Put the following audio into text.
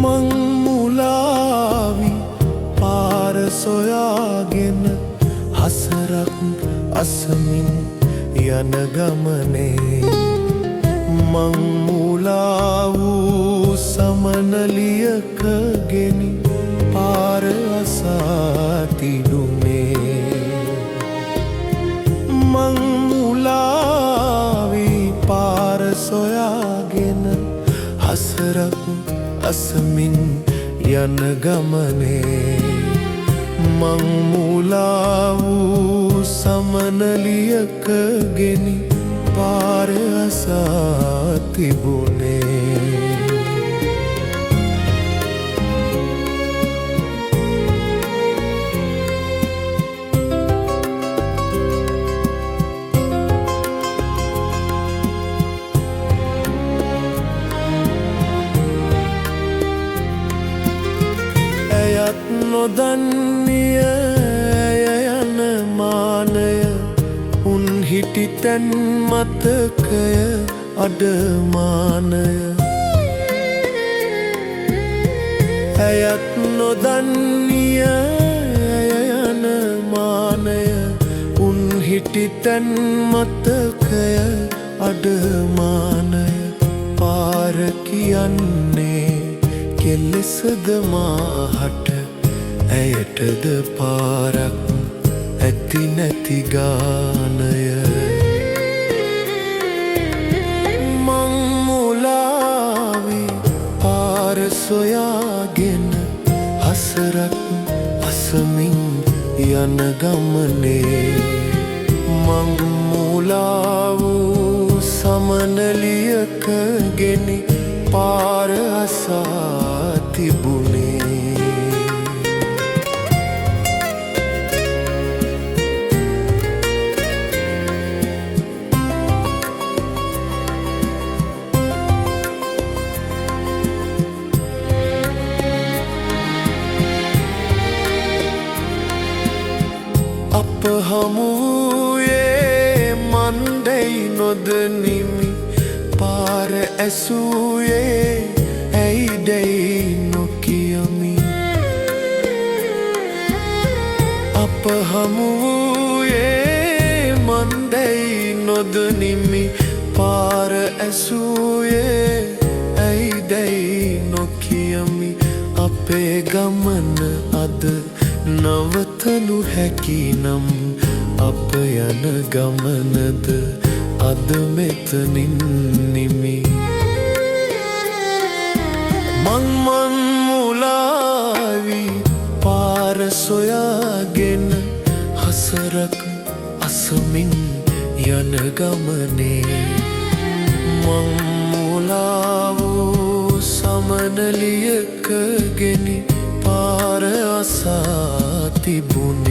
මං මුලාවි පාර සොයාගෙන හසරක් අසමින් යන ගමනේ මං මුලා වූ සමනලියක ගෙනි පාර අසා තිබුණේ මං මුලාවි පාර සොයාගෙන හසරක් අසමින් යන ගමනේ මං මුලා වූ සමනලියක ගෙනි පාර අසා තිබුණේ නොදන්නිය යන මානය උන් හිටි තැන් මතකය අඩමානය ඇයත් නොදන්නිය යන මානය උන් හිටි තැන් මතකය අඩමානය පාර කියන්නේ කෙලෙසද මාහට ඇයටද පාරක් ඇති නැති ගානය මං මුලාවි පාර සොයාගෙන හසරක් අසමින් යන ගමනේ මං මුලා වූ සමනලියක ගෙනි පාර අසා තිබුණේ අප හමුවේ මන්දැයි නොදනිමි පාර ඇසුයේ ඇයිදැයි නොකියමි අප හමුවේ මන්දැයි නොදනිමි පාර ඇසුයේ ඇයිදැයි නොකියමි අපේ ගමන අද නවතනු හැකිනම් අප යන ගමනද අද මෙතනින් නිමි මං මුලාවි පාර සොයාගෙන හසරක් අසමින් යන ගමනේ මං මුලා වූ සමනලියක ගෙනි පාර අසා තිබුණේ